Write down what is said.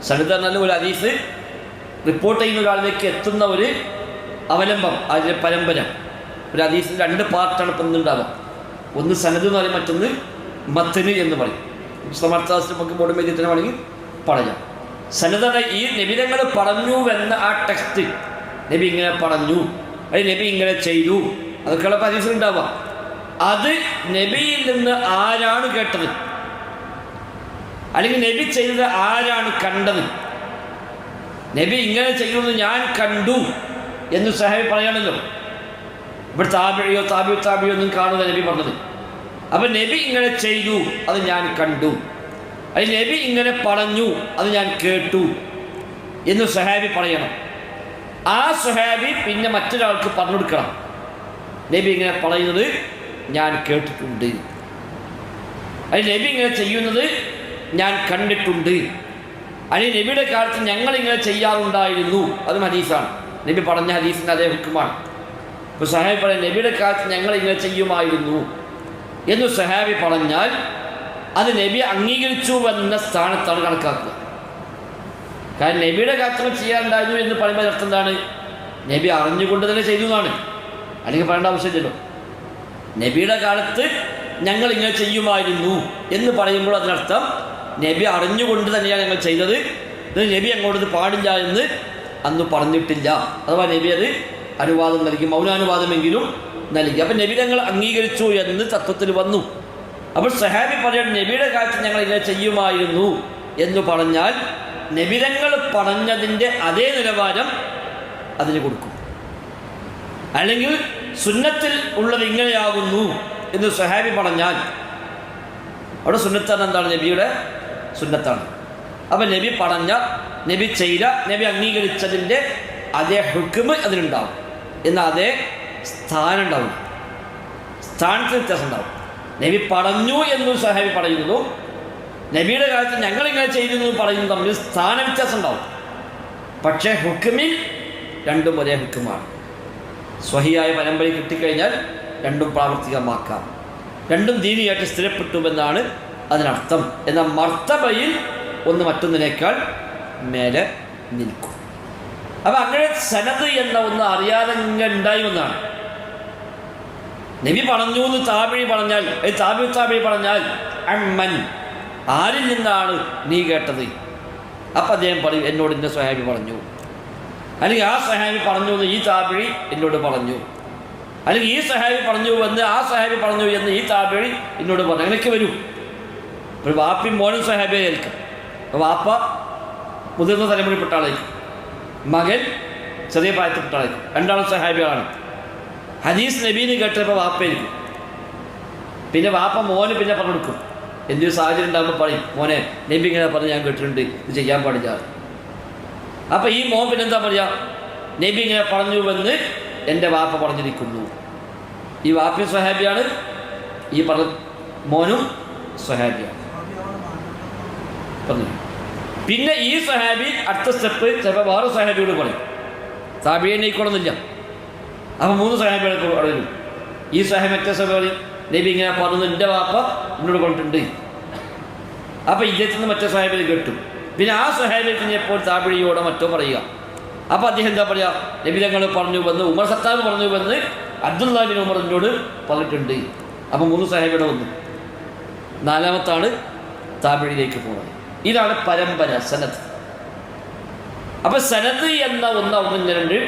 സനദ് പറഞ്ഞാൽ ഒരു ഹദീസ് റിപ്പോർട്ട് ചെയ്യുന്ന ഒരാളിലേക്ക് എത്തുന്ന ഒരു അവലംബം, അതിൻ്റെ പരമ്പര. ഒരു ഹദീസിന് 2 പാർട്ടാണ് ഇപ്പം ഇന്നുണ്ടാവുക. ഒന്ന് സനദ് എന്ന് പറയും, മറ്റൊന്ന് മത്തന് എന്ന് പറയും. സമർത്ഥാസിന് നമുക്ക് ബോർഡ് മേഖല വേണമെങ്കിൽ പറയാം. സനദ് ഈ നബിതങ്ങൾ പറഞ്ഞുവെന്ന ആ ടെക്സ്റ്റ്, നബി ഇങ്ങനെ പറഞ്ഞു, അത് നബി ഇങ്ങനെ ചെയ്തു, അതൊക്കെയുള്ള ഹദീസിലുണ്ടാവുക. അത് നബിയിൽ നിന്ന് ആരാണ് കേട്ടത്, അല്ലെങ്കിൽ നബി ചെയ്തത് ആരാണ് കണ്ടത്? നബി ഇങ്ങനെ ചെയ്യുന്നത് ഞാൻ കണ്ടു എന്ന് സഹാബി പറയണമല്ലോ. ഇവിടെ താബിഴിയോ താബിയോ ഒന്നും കാണുക നബി പറഞ്ഞത്. അപ്പം നബി ഇങ്ങനെ ചെയ്തു, അത് ഞാൻ കണ്ടു. അത് നബി ഇങ്ങനെ പറഞ്ഞു, അത് ഞാൻ കേട്ടു എന്ന് സഹാബി പറയണം. ആ സഹാബി പിന്നെ മറ്റൊരാൾക്ക് പറഞ്ഞു കൊടുക്കണം, നബി ഇങ്ങനെ പറയുന്നത് ഞാൻ കേട്ടിട്ടുണ്ട്, അത് നബി ഇങ്ങനെ ചെയ്യുന്നത് ഞാൻ കണ്ടിട്ടുണ്ട്, അല്ലെങ്കിൽ നബിയുടെ കാലത്ത് ഞങ്ങളിങ്ങനെ ചെയ്യാറുണ്ടായിരുന്നു. അതും ഹദീസാണ്, നബി പറഞ്ഞ ഹദീസിൻ്റെ അതേ ഹുക്കുമാണ്. ഇപ്പോൾ സഹാബി പറയാം നബിയുടെ കാലത്ത് ഞങ്ങളിങ്ങനെ ചെയ്യുമായിരുന്നു എന്ന് സഹാബി പറഞ്ഞാൽ അത് നബി അംഗീകരിച്ചു എന്ന സ്ഥാനത്താണ് കണക്കാക്കുക. കാരണം നബിയുടെ കാലത്ത് ചെയ്യാറുണ്ടായിരുന്നു എന്ന് പറയുമ്പോൾ അർത്ഥം എന്താണ്? നബി അറിഞ്ഞുകൊണ്ട് തന്നെ ചെയ്തു എന്നാണ്, അല്ലെങ്കിൽ പറയേണ്ട ആവശ്യമില്ലല്ലോ. നബിയുടെ കാലത്ത് ഞങ്ങൾ ഇങ്ങനെ ചെയ്യുമായിരുന്നു എന്ന് പറയുമ്പോൾ അതിനർത്ഥം നബി അറിഞ്ഞുകൊണ്ട് തന്നെയാണ് ഞങ്ങൾ ചെയ്തത്, ഇത് നബി അങ്ങോട്ട് പാടില്ല എന്ന് അന്ന് പറഞ്ഞിട്ടില്ല. അഥവാ നബി അത് അനുവാദം നൽകി, മൗനാനുവാദമെങ്കിലും നൽകി. അപ്പം നബി ഞങ്ങൾ അംഗീകരിച്ചു എന്ന് തത്വത്തിൽ വന്നു. അപ്പോൾ സഹാബി പറയാൻ നബിയുടെ കാലത്ത് ഞങ്ങൾ ഇങ്ങനെ ചെയ്യുമായിരുന്നു എന്ന് പറഞ്ഞാൽ നബിതങ്ങൾ പറഞ്ഞതിൻ്റെ അതേ നിലവാരം അതിന് കൊടുക്കും. അല്ലെങ്കിൽ സുന്നത്തിൽ ഉള്ളത് ഇങ്ങനെയാകുന്നു എന്ന് സഹാബി പറഞ്ഞാൽ അവിടെ സുന്നത്താണ് എന്താണ്? നബിയുടെ സുന്നത്താണ്. അപ്പം നബി പറഞ്ഞ, നബി ചെയ്ത, നബി അംഗീകരിച്ചതിൻ്റെ അതേ ഹുക്മ് അതിനുണ്ടാവും, എന്നാൽ അതേ സ്ഥാനം ഉണ്ടാവും, സ്ഥാനത്തിന് വ്യത്യാസം ഉണ്ടാവും. നബി പറഞ്ഞു എന്നും സഹാബി പറയുന്നു, നബിയുടെ കാലത്ത് ഞങ്ങളിങ്ങനെ ചെയ്തു പറയുന്നു, തമ്മിൽ സ്ഥാന വ്യത്യാസം ഉണ്ടാവും. പക്ഷേ ഹുക്മിൽ രണ്ടും ഒരേ ഹുക്കുമാണ്. സ്വഹിയായ പരമ്പര കിട്ടിക്കഴിഞ്ഞാൽ രണ്ടും പ്രാവർത്തികമാക്കാം, രണ്ടും ദീനിയായിട്ട് സ്ഥിരപ്പെട്ടുവെന്നാണ് അതിനർത്ഥം. എന്നാൽ മർത്തബയിൽ ഒന്ന് മറ്റൊന്നിനേക്കാൾ മേലെ നിൽക്കും. അപ്പം അങ്ങനെ സനദ് എന്ന ഒന്ന് അറിയാതെ ഉണ്ടായി ഒന്നാണ്. നബി പറഞ്ഞു എന്ന് താബിഴി പറഞ്ഞാൽ, താബിഴി പറഞ്ഞാൽ അമ്മൻ, ആരിൽ നിന്നാണ് നീ കേട്ടത്? അപ്പം അദ്ദേഹം പറയും എന്നോട് ഇന്ന സ്വഹാബി പറഞ്ഞു, അല്ലെങ്കിൽ ആ സഹാബി പറഞ്ഞു എന്ന് ഈ താബിഴി എന്നോട് പറഞ്ഞു, അല്ലെങ്കിൽ ഈ സഹാബി പറഞ്ഞു എന്ന് ആ സഹാബി പറഞ്ഞു എന്ന് ഈ താബിഴി എന്നോട് പറഞ്ഞു. അങ്ങനെയൊക്കെ വരും. ഒരു വാപ്പയും മോനും സഹാബിയായിരിക്കും. വാപ്പ മുതിർന്ന തലമുറയിൽപ്പെട്ട ആളായിരിക്കും, മകൻ ചെറിയ പ്രായത്തിൽപ്പെട്ട ആളായിരിക്കും, രണ്ടാളും സഹാബികളാണ്. ഹദീസ് നബീന് കേട്ടപ്പോൾ വാപ്പയായിരിക്കും. പിന്നെ വാപ്പ മോന് പിന്നെ പറഞ്ഞു കൊടുക്കും. എന്തൊരു സാഹചര്യം ഉണ്ടാകുമ്പോൾ പറയും, മോനെ നബി ഇങ്ങനെ പറഞ്ഞ് ഞാൻ കേട്ടിട്ടുണ്ട്, ഇത് ചെയ്യാൻ പാടില്ല. അപ്പം ഈ മോൻ പിന്നെന്താ പറയുക? നബി ഇങ്ങനെ പറഞ്ഞുവെന്ന് എൻ്റെ വാപ്പ പറഞ്ഞിരിക്കുന്നു. ഈ വാപ്പയും സ്വഹാബിയാണ്, ഈ പറഞ്ഞ മോനും സ്വഹാബിയാണ് പറഞ്ഞു. പിന്നെ ഈ സ്വഹാബി അടുത്ത സ്റ്റെപ്പ് ചിലപ്പോൾ വേറെ സ്വഹാബിയോട് പറയും, താബിയെ നയിക്കണമെന്നില്ല. അപ്പം 3 സ്വഹാബികളെ പറയും. ഈ സ്വഹാബി മറ്റേ സ്വഹാബി നബി ഇങ്ങനെ പറഞ്ഞു, എൻ്റെ വാപ്പ എന്നോട് കൊണ്ടിട്ടുണ്ട്. അപ്പം ഇദ്ദേഹത്തിൽ നിന്ന് മറ്റേ സ്വഹാബിയിൽ കേട്ടു. പിന്നെ ആ സ്വഹാബിയിൽ കഴിഞ്ഞപ്പോൾ താബിഴിയോടെ മറ്റോ പറയുക. അപ്പോൾ അദ്ദേഹം എന്താ പറയുക? നബി തങ്ങൾ പറഞ്ഞു വന്ന്, ഉമർ ഖത്താബ് പറഞ്ഞു വന്ന് അബ്ദുല്ലാഹ് ബിൻ ഉമർ എന്നോട് പറഞ്ഞിട്ടുണ്ട്. അപ്പം 3 സ്വഹാബിയുടെ വന്നു. 4-മത്താണ് താബിഴിയിലേക്ക് പോകുന്നത്. ഇതാണ് പരമ്പര, സനദ്. അപ്പം സനദ് എന്ന ഒന്നിങ്ങനെ